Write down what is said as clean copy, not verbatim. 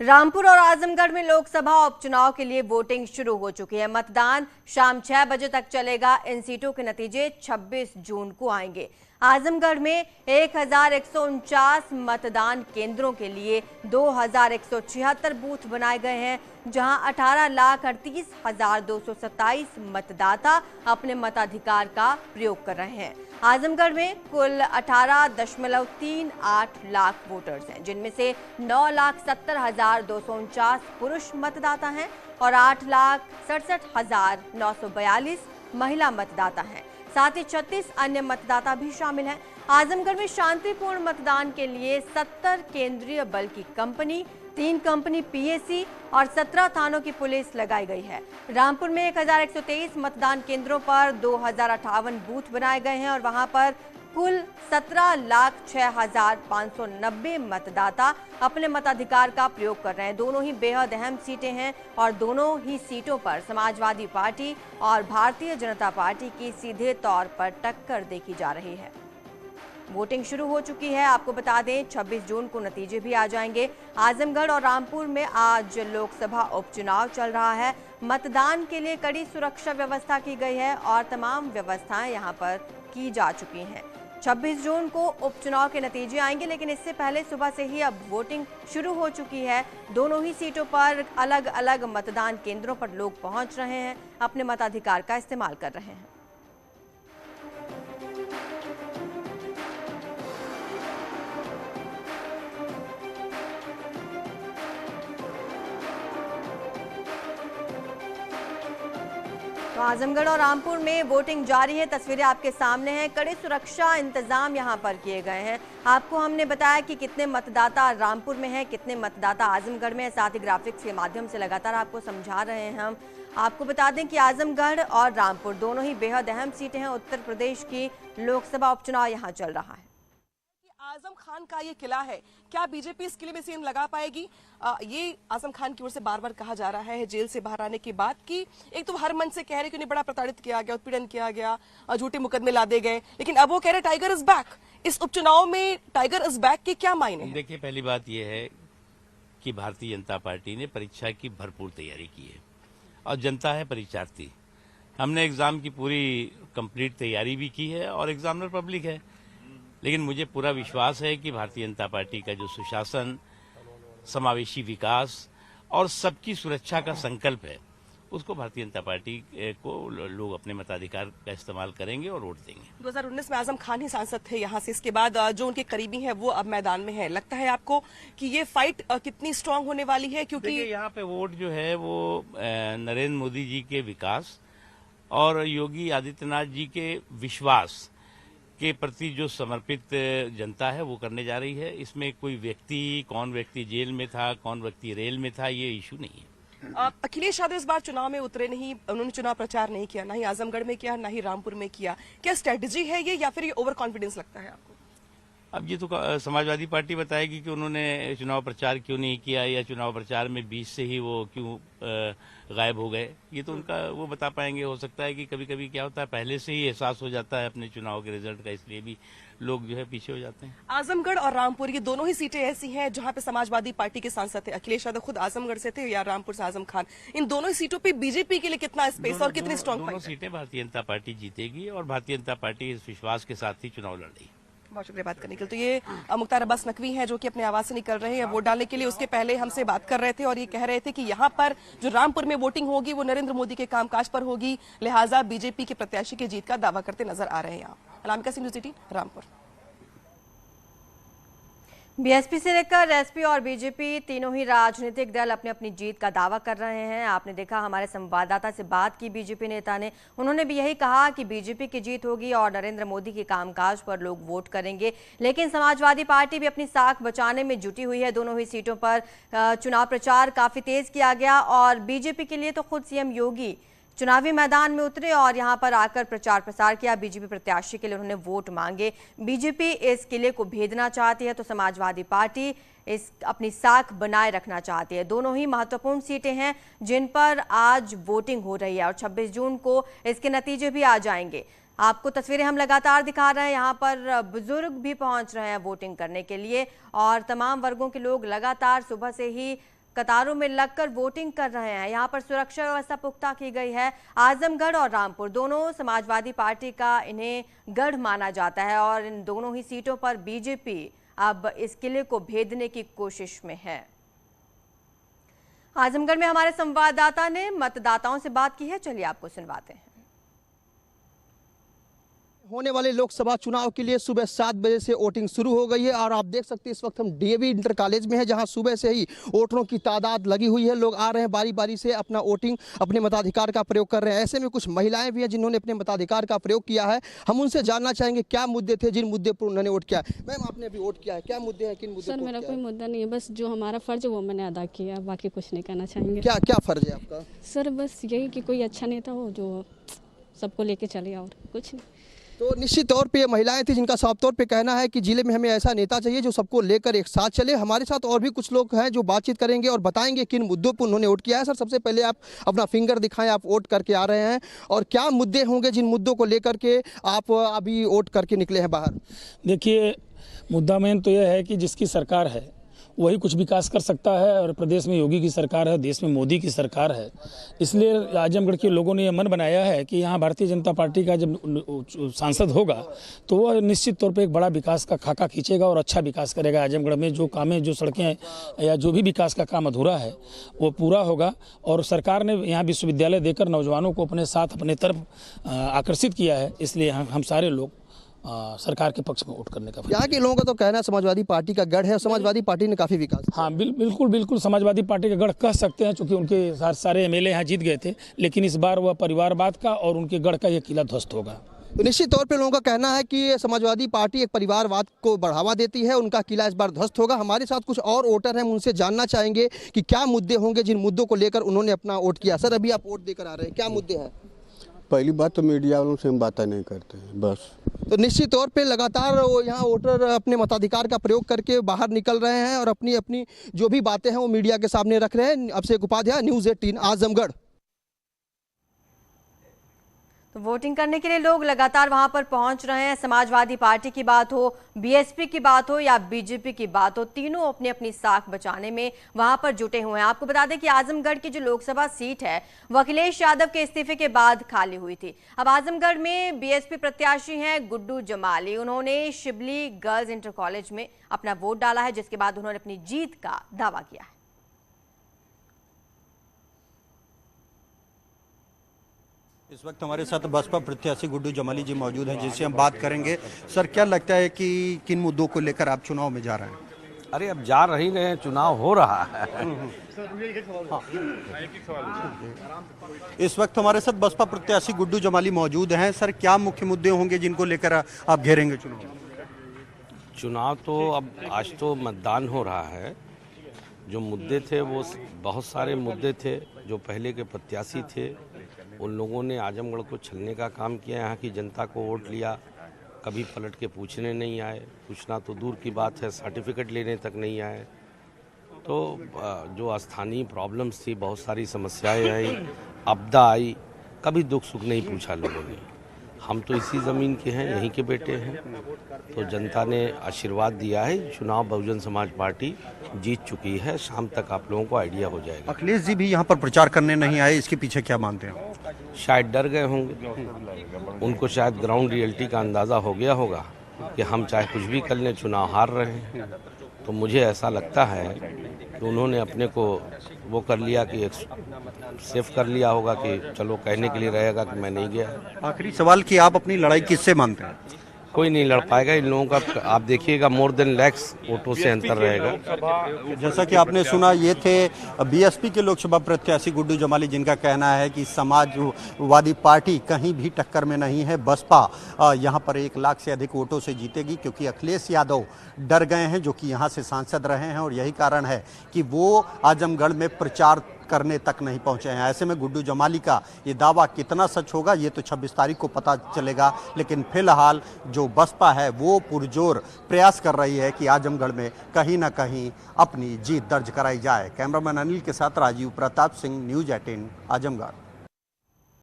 रामपुर और आजमगढ़ में लोकसभा उपचुनाव के लिए वोटिंग शुरू हो चुकी है। मतदान शाम 6 बजे तक चलेगा। इन सीटों के नतीजे 26 जून को आएंगे। आजमगढ़ में 1149 मतदान केंद्रों के लिए 2176 बूथ बनाए गए हैं, जहां 18,38,227 मतदाता अपने मताधिकार का प्रयोग कर रहे हैं। आजमगढ़ में कुल 18.38 लाख वोटर्स हैं, जिनमें से 9,70,249 पुरुष मतदाता हैं और 8,67,942 महिला मतदाता हैं। साथ ही 36 अन्य मतदाता भी शामिल हैं। आजमगढ़ में शांतिपूर्ण मतदान के लिए 70 केंद्रीय बल की कंपनी, 3 कंपनी पीएसी और 17 थानों की पुलिस लगाई गई है। रामपुर में 1123 मतदान केंद्रों पर 2058 बूथ बनाए गए हैं और वहां पर कुल 17,06,590 मतदाता अपने मताधिकार का प्रयोग कर रहे हैं। दोनों ही बेहद अहम सीटें हैं और दोनों ही सीटों पर समाजवादी पार्टी और भारतीय जनता पार्टी की सीधे तौर पर टक्कर देखी जा रही है। वोटिंग शुरू हो चुकी है। आपको बता दें 26 जून को नतीजे भी आ जाएंगे। आजमगढ़ और रामपुर में आज लोकसभा उपचुनाव चल रहा है। मतदान के लिए कड़ी सुरक्षा व्यवस्था की गई है और तमाम व्यवस्थाएं यहां पर की जा चुकी हैं। 26 जून को उपचुनाव के नतीजे आएंगे, लेकिन इससे पहले सुबह से ही अब वोटिंग शुरू हो चुकी है। दोनों ही सीटों पर अलग अलग मतदान केंद्रों पर लोग पहुंच रहे हैं, अपने मताधिकार का इस्तेमाल कर रहे हैं। तो आजमगढ़ और रामपुर में वोटिंग जारी है। तस्वीरें आपके सामने हैं। कड़े सुरक्षा इंतजाम यहां पर किए गए हैं। आपको हमने बताया कि कितने मतदाता रामपुर में हैं, कितने मतदाता आजमगढ़ में हैं। साथ ही ग्राफिक्स के माध्यम से लगातार आपको समझा रहे हैं हम। आपको बता दें कि आजमगढ़ और रामपुर दोनों ही बेहद अहम सीटें हैं। उत्तर प्रदेश की लोकसभा उपचुनाव यहाँ चल रहा है। आजम खान का ये किला है, क्या बीजेपी इस किले में सीन लगा पाएगी? ये आजम खान की ओर से बार बार कहा जा रहा है जेल से बाहर आने के बाद कि एक तो हर मंच से कह रहे कि उन्हें बड़ा प्रताड़ित किया गया, उत्पीड़न किया गया, झूठे मुकदमे लादे गए, लेकिन अब वो कह रहे टाइगर इज बैक। इस उपचुनाव में टाइगर इज बैक के क्या मायने हैं? देखिए, पहली बात यह है कि भारतीय जनता पार्टी ने परीक्षा की भरपूर तैयारी की है और जनता है परीक्षार्थी। हमने एग्जाम की पूरी कंप्लीट तैयारी भी की है और एग्जामिनर पब्लिक है। लेकिन मुझे पूरा विश्वास है कि भारतीय जनता पार्टी का जो सुशासन, समावेशी विकास और सबकी सुरक्षा का संकल्प है, उसको भारतीय जनता पार्टी को लोग अपने मताधिकार का इस्तेमाल करेंगे और वोट देंगे। 2019 में आजम खान ही सांसद थे यहाँ से। इसके बाद जो उनके करीबी हैं वो अब मैदान में है। लगता है आपको कि ये फाइट कितनी स्ट्रांग होने वाली है? क्योंकि यहाँ पे वोट जो है वो नरेंद्र मोदी जी के विकास और योगी आदित्यनाथ जी के विश्वास के प्रति जो समर्पित जनता है वो करने जा रही है। इसमें कोई व्यक्ति, कौन व्यक्ति जेल में था, कौन व्यक्ति रेल में था, ये इशू नहीं है। अखिलेश यादव इस बार चुनाव में उतरे नहीं, उन्होंने चुनाव प्रचार नहीं किया, ना ही आजमगढ़ में किया, ना ही रामपुर में किया। क्या स्ट्रेटजी है ये या फिर ये ओवर कॉन्फिडेंस लगता है आपको? अब ये तो समाजवादी पार्टी बताएगी कि उन्होंने चुनाव प्रचार क्यों नहीं किया या चुनाव प्रचार में बीच से ही वो क्यों गायब हो गए। ये तो उनका वो बता पाएंगे। हो सकता है कि कभी कभी क्या होता है, पहले से ही एहसास हो जाता है अपने चुनाव के रिजल्ट का, इसलिए भी लोग जो है पीछे हो जाते हैं। आजमगढ़ और रामपुर ये दोनों ही सीटें ऐसी हैं जहां पे समाजवादी पार्टी के सांसद थे। अखिलेश यादव खुद आजमगढ़ से थे या रामपुर से आजम खान। इन दोनों ही सीटों पे बीजेपी के लिए कितना स्पेस और कितनी स्ट्रांग दोनों सीटें भारतीय जनता पार्टी जीतेगी और भारतीय जनता पार्टी इस विश्वास के साथ ही चुनाव लड़ रही है। बहुत शुक्रिया बात करने के लिए। तो ये मुख्तार अब्बास नकवी हैं जो कि अपने आवास से निकल रहे हैं वोट डालने के लिए। उसके पहले हमसे बात कर रहे थे और ये कह रहे थे कि यहाँ पर जो रामपुर में वोटिंग होगी वो नरेंद्र मोदी के कामकाज पर होगी, लिहाजा बीजेपी के प्रत्याशी की जीत का दावा करते नजर आ रहे हैं। यहाँ अनामिका सिंह, न्यूज़ 18 रामपुर। बीएसपी से लेकर एसपी और बीजेपी तीनों ही राजनीतिक दल अपनी अपनी जीत का दावा कर रहे हैं। आपने देखा, हमारे संवाददाता से बात की बीजेपी नेता ने, उन्होंने भी यही कहा कि बीजेपी की जीत होगी और नरेंद्र मोदी के कामकाज पर लोग वोट करेंगे। लेकिन समाजवादी पार्टी भी अपनी साख बचाने में जुटी हुई है। दोनों ही सीटों पर चुनाव प्रचार काफी तेज किया गया और बीजेपी के लिए तो खुद सीएम योगी चुनावी मैदान में उतरे और यहां पर आकर प्रचार प्रसार किया। बीजेपी प्रत्याशी के लिए उन्होंने वोट मांगे। बीजेपी इस किले को भेदना चाहती है तो समाजवादी पार्टी इस अपनी साख बनाए रखना चाहती है। दोनों ही महत्वपूर्ण सीटें हैं जिन पर आज वोटिंग हो रही है और 26 जून को इसके नतीजे भी आ जाएंगे। आपको तस्वीरें हम लगातार दिखा रहे हैं। यहाँ पर बुजुर्ग भी पहुंच रहे हैं वोटिंग करने के लिए और तमाम वर्गों के लोग लगातार सुबह से ही कतारों में लगकर वोटिंग कर रहे हैं। यहाँ पर सुरक्षा व्यवस्था पुख्ता की गई है। आजमगढ़ और रामपुर दोनों समाजवादी पार्टी का इन्हें गढ़ माना जाता है और इन दोनों ही सीटों पर बीजेपी अब इस किले को भेदने की कोशिश में है। आजमगढ़ में हमारे संवाददाता ने मतदाताओं से बात की है, चलिए आपको सुनवाते हैं। होने वाले लोकसभा चुनाव के लिए सुबह 7 बजे से वोटिंग शुरू हो गई है और आप देख सकते हैं इस वक्त हम डीएवी इंटर कॉलेज में हैं, जहां सुबह से ही वोटरों की तादाद लगी हुई है। लोग आ रहे हैं, बारी बारी से अपना वोटिंग, अपने मताधिकार का प्रयोग कर रहे हैं। ऐसे में कुछ महिलाएं भी हैं जिन्होंने अपने मताधिकार का प्रयोग किया है। हम उनसे जानना चाहेंगे क्या मुद्दे थे जिन मुद्दे पर उन्होंने वोट किया। मैम, आपने अभी वोट किया है, क्या मुद्दे हैं, किन मुद्दे? सर, मेरा कोई मुद्दा नहीं है, बस जो हमारा फर्ज है वो मैंने अदा किया, बाकी कुछ नहीं कहना चाहेंगे। क्या क्या फर्ज है आपका? सर, बस यही कि कोई अच्छा नेता हो जो सबको लेके चले, और कुछ नहीं। तो निश्चित तौर पे ये महिलाएं थी जिनका साफ तौर पे कहना है कि जिले में हमें ऐसा नेता चाहिए जो सबको लेकर एक साथ चले। हमारे साथ और भी कुछ लोग हैं जो बातचीत करेंगे और बताएंगे किन मुद्दों पर उन्होंने वोट किया है। सर, सबसे पहले आप अपना फिंगर दिखाएं, आप वोट करके आ रहे हैं और क्या मुद्दे होंगे जिन मुद्दों को लेकर के आप अभी वोट करके निकले हैं बाहर? देखिए, मुद्दा मेन तो यह है कि जिसकी सरकार है वही कुछ विकास कर सकता है और प्रदेश में योगी की सरकार है, देश में मोदी की सरकार है। इसलिए आजमगढ़ के लोगों ने यह मन बनाया है कि यहाँ भारतीय जनता पार्टी का जब सांसद होगा तो वह निश्चित तौर पे एक बड़ा विकास का खाका खींचेगा और अच्छा विकास करेगा। आजमगढ़ में जो कामें, जो सड़कें या जो भी विकास का काम अधूरा है वो पूरा होगा। और सरकार ने यहाँ विश्वविद्यालय देकर नौजवानों को अपने साथ, अपने तरफ आकर्षित किया है। इसलिए हम सारे लोग सरकार के पक्ष में वोट करने का। यहाँ के लोगों का तो कहना है समाजवादी पार्टी का गढ़ है, समाजवादी पार्टी ने काफी विकास। हाँ, बिल्कुल समाजवादी पार्टी का गढ़ कह सकते हैं, क्योंकि उनके सारे एमएलए यहाँ जीत गए थे। लेकिन इस बार वह परिवारवाद का और उनके गढ़ का ये किला ध्वस्त होगा। तो निश्चित तौर पे लोगों का कहना है कि समाजवादी पार्टी एक परिवारवाद को बढ़ावा देती है, उनका किला इस बार ध्वस्त होगा। हमारे साथ कुछ और वोटर हैं, उनसे जानना चाहेंगे कि क्या मुद्दे होंगे जिन मुद्दों को लेकर उन्होंने अपना वोट किया। सर, अभी आप वोट देकर आ रहे हैं, क्या मुद्दे हैं? पहली बात तो मीडिया वालों से हम बातें नहीं करते हैं, बस। तो निश्चित तौर पे लगातार यहाँ वोटर अपने मताधिकार का प्रयोग करके बाहर निकल रहे हैं और अपनी अपनी जो भी बातें हैं वो मीडिया के सामने रख रहे हैं। अभिषेक उपाध्याय, न्यूज़ 18 आजमगढ़। तो वोटिंग करने के लिए लोग लगातार वहां पर पहुंच रहे हैं। समाजवादी पार्टी की बात हो, बीएसपी की बात हो या बीजेपी की बात हो, तीनों अपनी अपनी साख बचाने में वहां पर जुटे हुए हैं। आपको बता दें कि आजमगढ़ की जो लोकसभा सीट है वो अखिलेश यादव के इस्तीफे के बाद खाली हुई थी। अब आजमगढ़ में बीएसपी प्रत्याशी हैं गुड्डू जमाली। उन्होंने शिबली गर्ल्स इंटर कॉलेज में अपना वोट डाला है, जिसके बाद उन्होंने अपनी जीत का दावा किया है। इस वक्त हमारे साथ बसपा प्रत्याशी गुड्डू जमाली जी मौजूद हैं, जिनसे हम बात करेंगे। सर, क्या लगता है कि किन मुद्दों को लेकर आप चुनाव में जा रहे हैं? अरे, अब जा रही हैं, चुनाव हो रहा है। इस वक्त हमारे साथ बसपा प्रत्याशी गुड्डू जमाली मौजूद हैं। सर, क्या मुख्य मुद्दे होंगे जिनको लेकर आप घेरेंगे चुनाव? चुनाव तो अब आज तो मतदान हो रहा है। जो मुद्दे थे वो बहुत सारे मुद्दे थे। जो पहले के प्रत्याशी थे उन लोगों ने आजमगढ़ को छलने का काम किया। यहाँ की जनता को वोट लिया, कभी पलट के पूछने नहीं आए। पूछना तो दूर की बात है, सर्टिफिकेट लेने तक नहीं आए। तो जो स्थानीय प्रॉब्लम्स थी, बहुत सारी समस्याएं आई, आपदा आई, कभी दुख सुख नहीं पूछा लोगों ने। हम तो इसी ज़मीन के हैं, यहीं के बेटे हैं। तो जनता ने आशीर्वाद दिया है। चुनाव बहुजन समाज पार्टी जीत चुकी है। शाम तक आप लोगों को आइडिया हो जाएगा। अखिलेश जी भी यहाँ पर प्रचार करने नहीं आए, इसके पीछे क्या मानते हैं? शायद डर गए होंगे। उनको शायद ग्राउंड रियलिटी का अंदाज़ा हो गया होगा कि हम चाहे कुछ भी कर लें, चुनाव हार रहे हैं। तो मुझे ऐसा लगता है कि उन्होंने अपने को वो कर लिया कि सेफ कर लिया होगा कि चलो कहने के लिए रहेगा कि मैं नहीं गया। आखिरी सवाल कि आप अपनी लड़ाई किससे मानते हैं? कोई नहीं लड़ पाएगा इन लोगों का। आप देखिएगा, मोर देन लैक्स वोटों से अंतर रहेगा। जैसा कि आपने सुना, ये थे बीएसपी के लोकसभा प्रत्याशी गुड्डू जमाली, जिनका कहना है कि समाजवादी पार्टी कहीं भी टक्कर में नहीं है। बसपा यहाँ पर 1 लाख से अधिक वोटों से जीतेगी, क्योंकि अखिलेश यादव डर गए हैं, जो कि यहाँ से सांसद रहे हैं, और यही कारण है कि वो आजमगढ़ में प्रचार करने तक नहीं पहुंचे हैं। ऐसे में गुड्डू जमाली का ये दावा कितना सच होगा ये तो 26 तारीख को पता चलेगा। लेकिन फिलहाल जो बसपा है वो पुरजोर प्रयास कर रही है कि आजमगढ़ में कहीं ना कहीं अपनी जीत दर्ज कराई जाए। कैमरामैन अनिल के साथ राजीव प्रताप सिंह, न्यूज़ 18 आजमगढ़।